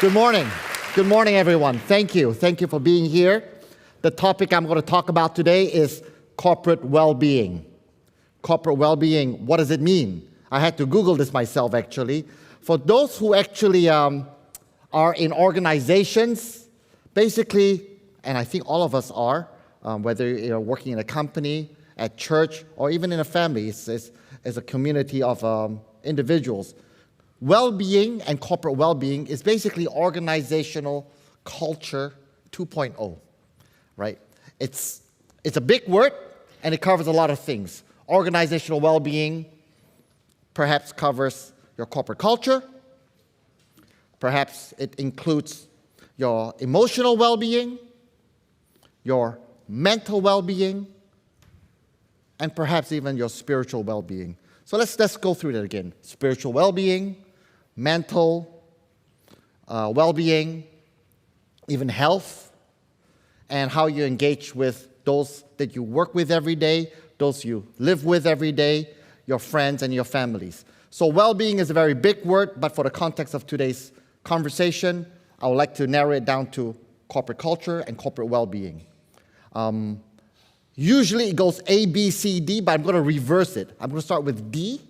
Good morning. Good morning, everyone. Thank you. Thank you for being here. The topic I'm going to talk about today is corporate well-being. Corporate well-being, what does it mean? I had to Google this myself, actually. For those who actually are in organizations, basically, and I think all of us are, whether you're working in a company, at church, or even in a family, it's a community of individuals. Well-being and corporate well-being is basically organizational culture 2.0, right? It's a big word, and it covers a lot of things. Organizational well-being perhaps covers your corporate culture. Perhaps it includes your emotional well-being, your mental well-being, and perhaps even your spiritual well-being. So let's go through that again. Spiritual well-being, mental well-being, even health, and how you engage with those that you work with every day, those you live with every day, your friends and your families. So well-being is a very big word, but for the context of today's conversation, I would like to narrow it down to corporate culture and corporate well-being. Usually it goes A, B, C, D, but I'm going to reverse it. I'm going to start with D,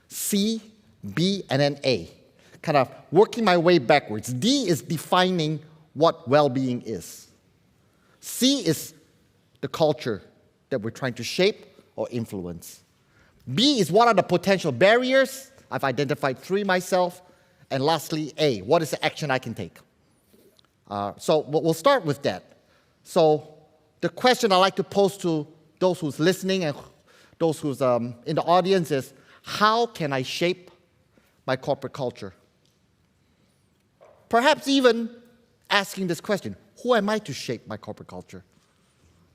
C, B, and then A. Kind of working my way backwards. D is defining what well-being is. C is the culture that we're trying to shape or influence. B is what are the potential barriers? I've identified 3 myself. And lastly, A, what is the action I can take? So we'll start with that. So the question I like to pose to those who's listening and those who's in the audience is, how can I shape my corporate culture? Perhaps even asking this question, who am I to shape my corporate culture?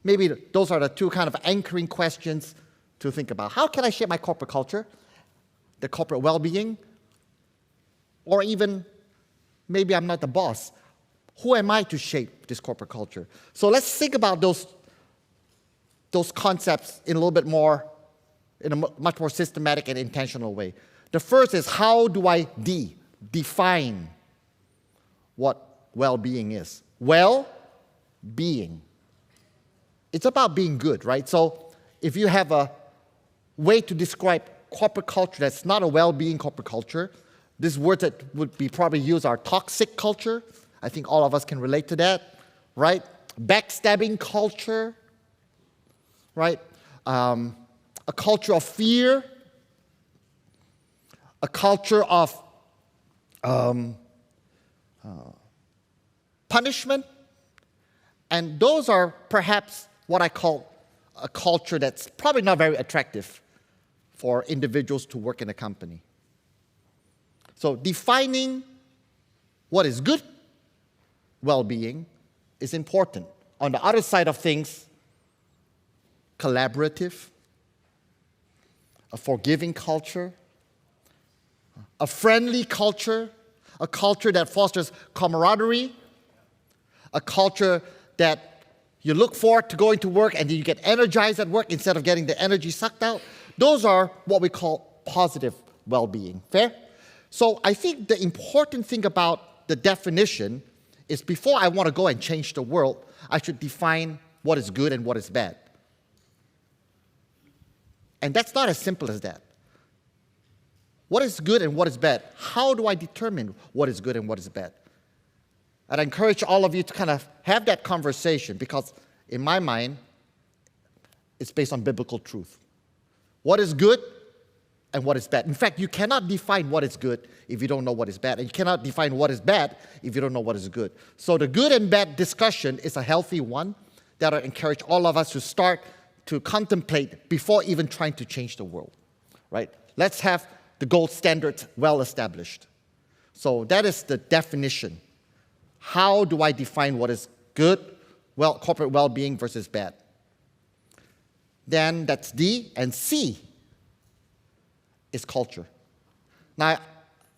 Maybe those are the 2 kind of anchoring questions to think about. How can I shape my corporate culture, the corporate well-being, or even maybe I'm not the boss. Who am I to shape this corporate culture? So let's think about those concepts in a little bit more, in a much more systematic and intentional way. The first is, how do I define what well-being is? Well-being. It's about being good, right? So if you have a way to describe corporate culture that's not a well-being corporate culture, this word that would be probably used are toxic culture. I think all of us can relate to that, right? Backstabbing culture, right? A culture of fear, a culture of punishment, and those are perhaps what I call a culture that's probably not very attractive for individuals to work in a company. So defining what is good well-being is important. On the other side of things, collaborative, a forgiving culture, a friendly culture, a culture that fosters camaraderie, a culture that you look forward to going to work and then you get energized at work instead of getting the energy sucked out. Those are what we call positive well-being. Fair? So I think the important thing about the definition is before I want to go and change the world, I should define what is good and what is bad. And that's not as simple as that. What is good and what is bad? How do I determine what is good and what is bad? And I encourage all of you to kind of have that conversation because in my mind, it's based on biblical truth. What is good and what is bad? In fact, you cannot define what is good if you don't know what is bad. And you cannot define what is bad if you don't know what is good. So the good and bad discussion is a healthy one that I encourage all of us to start to contemplate before even trying to change the world, right? Let's have the gold standards well established. So that is the definition. How do I define what is good, corporate well-being versus bad? Then that's D, and C is culture. Now,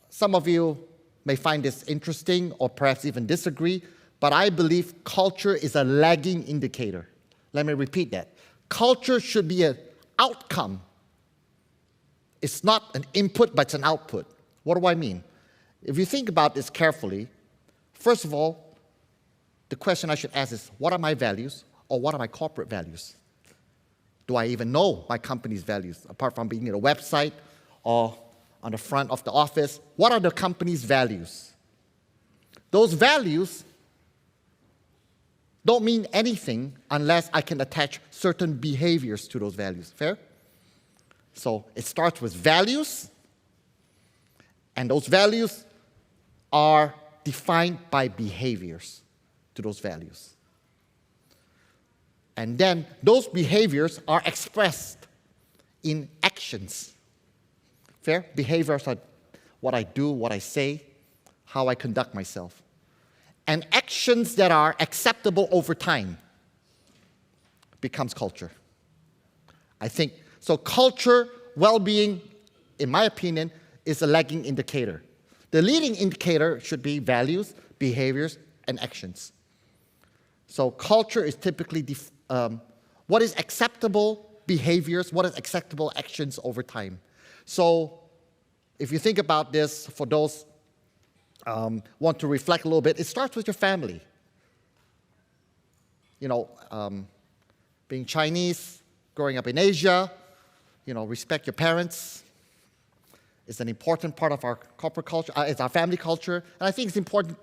some of you may find this interesting or perhaps even disagree, but I believe culture is a lagging indicator. Let me repeat that. Culture should be an outcome. It's not an input, but it's an output. What do I mean? If you think about this carefully, First of all, the question I should ask is, what are my values, or what are my corporate values? Do I even know my company's values, apart from being in a website or on the front of the office? What are the company's values? Those values don't mean anything unless I can attach certain behaviors to those values. Fair? So it starts with values, and those values are defined by behaviors to those values. And then those behaviors are expressed in actions. Fair? Behaviors are what I do, what I say, how I conduct myself. And actions that are acceptable over time becomes culture. I think, so culture, well-being, in my opinion, is a lagging indicator. The leading indicator should be values, behaviors, and actions. So culture is typically what is acceptable behaviors, what is acceptable actions over time. So if you think about this, for those want to reflect a little bit, it starts with your family. Being Chinese, growing up in Asia, respect your parents is an important part of our corporate culture, it's our family culture, and I think it's important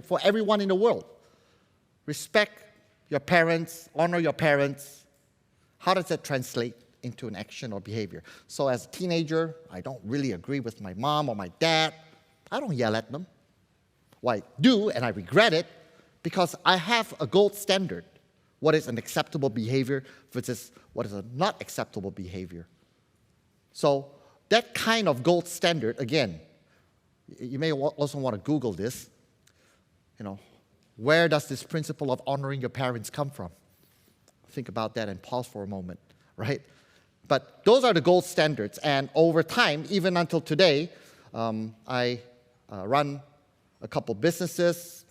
for everyone in the world. Respect your parents, honor your parents. How does that translate into an action or behavior? So as a teenager, I don't really agree with my mom or my dad. I don't yell at them. Well, I do, and I regret it, because I have a gold standard. What is an acceptable behavior versus what is a not acceptable behavior. So that kind of gold standard, again, you may also want to Google this. Where does this principle of honoring your parents come from? Think about that and pause for a moment, right? But those are the gold standards, and over time, even until today, I run a couple businesses,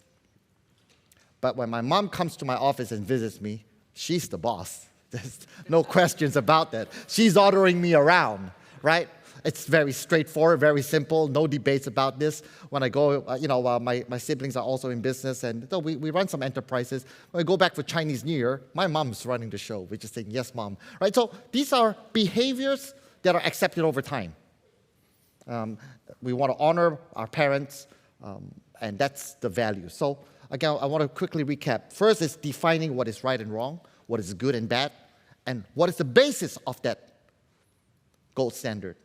but when my mom comes to my office and visits me, she's the boss. There's no questions about that. She's ordering me around, right? It's very straightforward, very simple, no debates about this. When I go, my siblings are also in business, and so we run some enterprises. When I go back for Chinese New Year, my mom's running the show. We're just saying, yes, mom, right? So these are behaviors that are accepted over time. We want to honor our parents, and that's the value. So again, I want to quickly recap. First is defining what is right and wrong, what is good and bad, and what is the basis of that gold standard.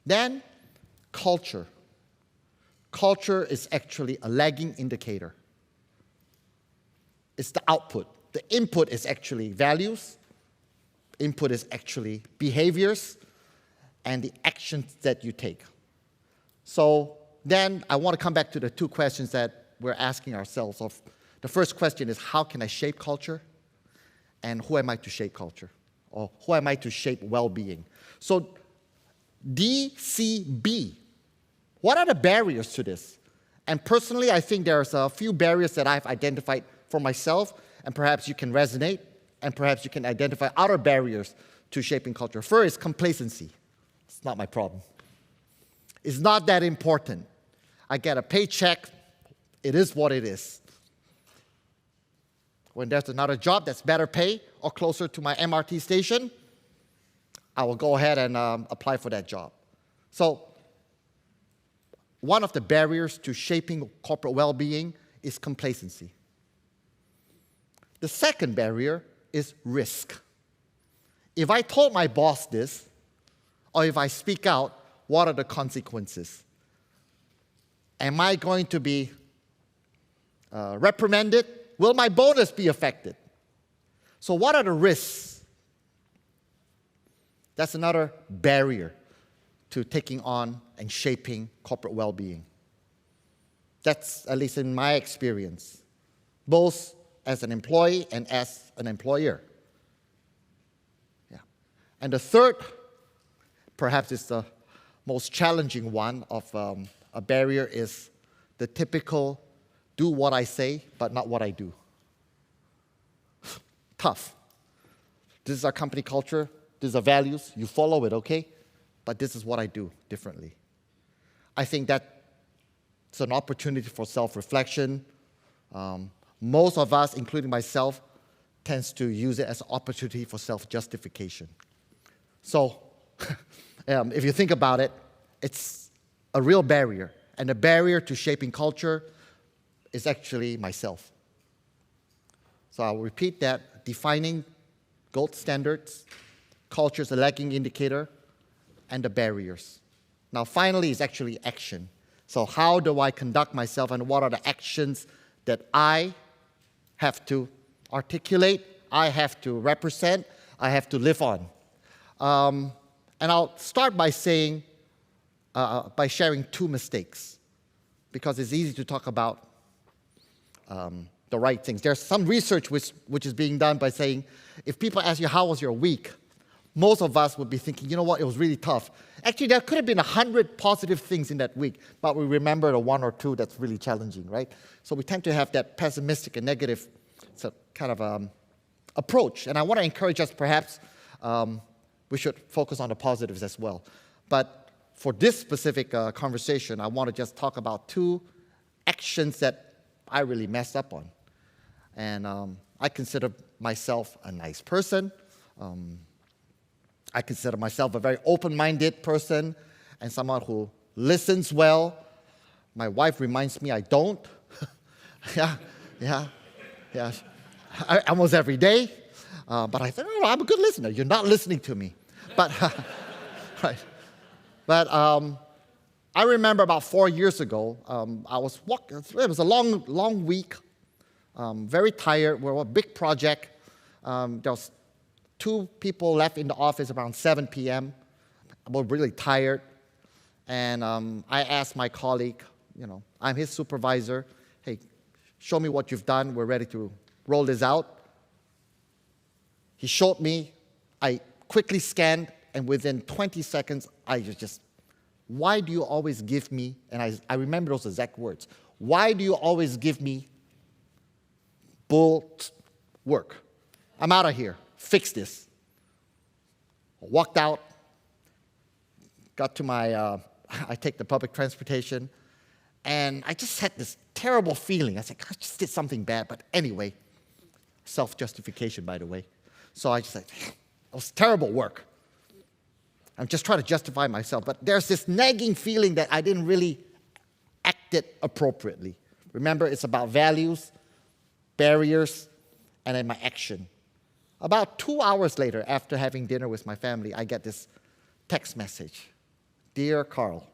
Then, culture. Culture is actually a lagging indicator. It's the output. The input is actually values. Input is actually behaviors and the actions that you take. So then I want to come back to the two questions that we're asking ourselves. The first question is, how can I shape culture? And who am I to shape culture? Or who am I to shape well-being? So DCB, what are the barriers to this? And personally, I think there's a few barriers that I've identified for myself, and perhaps you can resonate, and perhaps you can identify other barriers to shaping culture. First is complacency. It's not my problem. It's not that important. I get a paycheck. It is what it is. When there's another job that's better pay or closer to my MRT station, I will go ahead and apply for that job. So one of the barriers to shaping corporate well-being is complacency. The second barrier is risk. If I told my boss this, or if I speak out, what are the consequences? Am I going to be reprimanded? Will my bonus be affected? So what are the risks? That's another barrier to taking on and shaping corporate well-being. That's, at least in my experience, both as an employee and as an employer. Yeah. And the third, perhaps is the most challenging one of a barrier, is the typical do what I say, but not what I do. Tough. This is our company culture. These are values. You follow it, okay? But this is what I do differently. I think that it's an opportunity for self-reflection, Most of us, including myself, tends to use it as an opportunity for self-justification. So, if you think about it, it's a real barrier. And the barrier to shaping culture is actually myself. So I'll repeat that. Defining gold standards, culture is a lagging indicator, and the barriers. Now, finally, is actually action. So how do I conduct myself, and what are the actions that I have to articulate, I have to represent, I have to live on? And I'll start by saying, by sharing two mistakes, because it's easy to talk about the right things. There's some research which is being done by saying, if people ask you, how was your week? Most of us would be thinking, you know what, it was really tough. Actually, there could have been 100 positive things in that week, but we remember the one or two that's really challenging, right? So we tend to have that pessimistic and negative kind of approach. And I want to encourage us, perhaps, we should focus on the positives as well. But for this specific conversation, I want to just talk about two actions that I really messed up on. And I consider myself a nice person. I consider myself a very open-minded person and someone who listens well. My wife reminds me I don't. yeah. Almost every day. But I said, oh, I'm a good listener. You're not listening to me. But, right. But I remember about 4 years ago, I was walking. It was a long week, very tired. We were a big project. There was 2 people left in the office around 7 p.m. I was really tired. And I asked my colleague, I'm his supervisor, hey, show me what you've done. We're ready to roll this out. He showed me. I quickly scanned, and within 20 seconds, I just, why do you always give me, and I remember those exact words, why do you always give me bull work? I'm out of here. Fix this. I walked out, got to my, I take the public transportation, and I just had this terrible feeling. I said, I just did something bad, but anyway, self-justification, by the way. So I just said, it was terrible work. I'm just trying to justify myself, but there's this nagging feeling that I didn't really act it appropriately. Remember, it's about values, barriers, and then my action. About 2 hours later, after having dinner with my family, I get this text message. Dear Carl,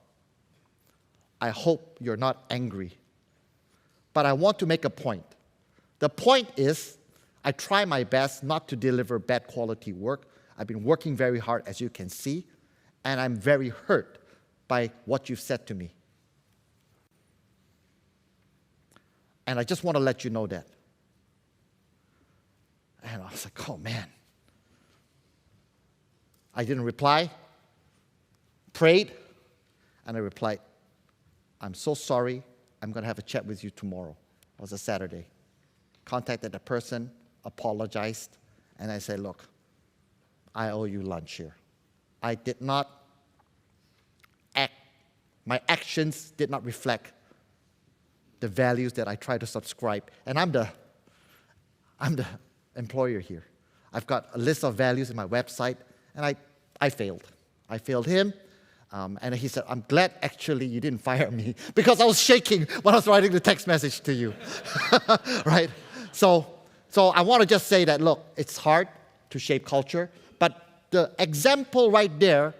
I hope you're not angry, but I want to make a point. The point is, I try my best not to deliver bad quality work. I've been working very hard, as you can see, and I'm very hurt by what you've said to me. And I just want to let you know that. And I was like, oh man. I didn't reply, prayed, and I replied, I'm so sorry. I'm going to have a chat with you tomorrow. It was a Saturday. Contacted the person, apologized, and I said, look, I owe you lunch here. I did not act, my actions did not reflect the values that I try to subscribe. And I'm the employer here. I've got a list of values in my website, and I failed. I failed him, and he said, I'm glad actually you didn't fire me, because I was shaking when I was writing the text message to you, right? So I want to just say that, look, it's hard to shape culture, but the example right there,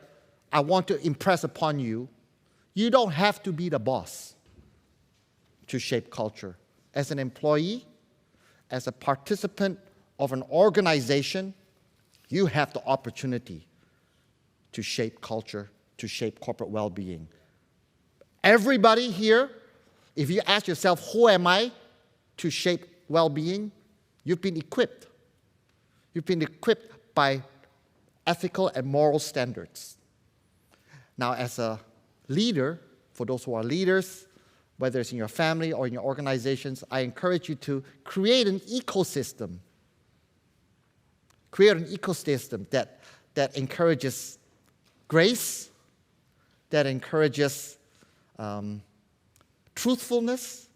I want to impress upon you, you don't have to be the boss to shape culture. As an employee, as a participant of an organization, you have the opportunity to shape culture, to shape corporate well-being. Everybody here, if you ask yourself, who am I to shape well-being? You've been equipped. You've been equipped by ethical and moral standards. Now, as a leader, for those who are leaders, whether it's in your family or in your organizations, I encourage you to create an ecosystem. Create an ecosystem that encourages grace, that encourages truthfulness,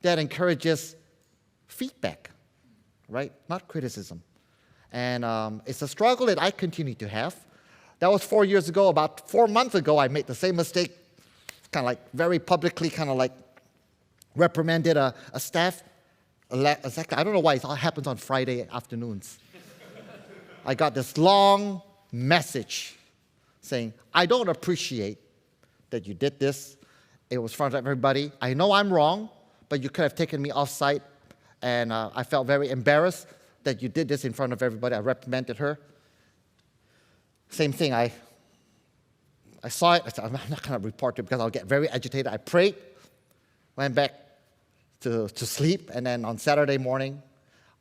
that encourages feedback, right? Not criticism. And it's a struggle that I continue to have. That was 4 years ago. About 4 months ago, I made the same mistake, kind of like very publicly, kind of like reprimanded a staff. Exactly. I don't know why it all happens on Friday afternoons. I got this long message saying, I don't appreciate that you did this. It was in front of everybody. I know I'm wrong, but you could have taken me off-site, and I felt very embarrassed that you did this in front of everybody. I reprimanded her. Same thing, I saw it. I said, I'm not going to report it because I'll get very agitated. I prayed, went back to sleep, and then on Saturday morning,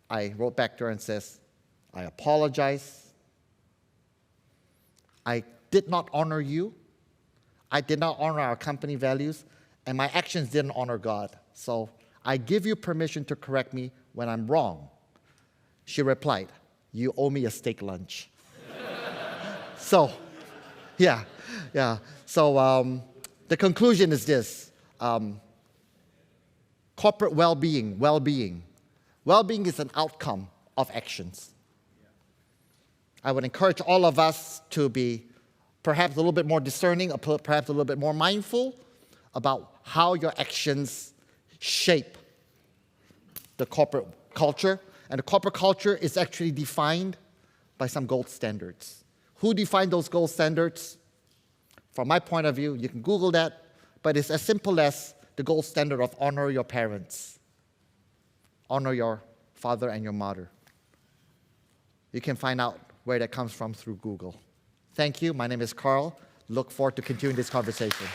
I wrote back to her and says, I apologize. I did not honor you. I did not honor our company values, and my actions didn't honor God. So I give you permission to correct me when I'm wrong. She replied, you owe me a steak lunch. So, yeah. So the conclusion is this. Corporate well-being. Well-being is an outcome of actions. I would encourage all of us to be perhaps a little bit more discerning, perhaps a little bit more mindful about how your actions shape the corporate culture. And the corporate culture is actually defined by some gold standards. Who defined those gold standards? From my point of view, you can Google that, but it's as simple as the gold standard of honor your parents, honor your father and your mother. You can find out where that comes from through Google. Thank you. My name is Carl. Look forward to continuing this conversation.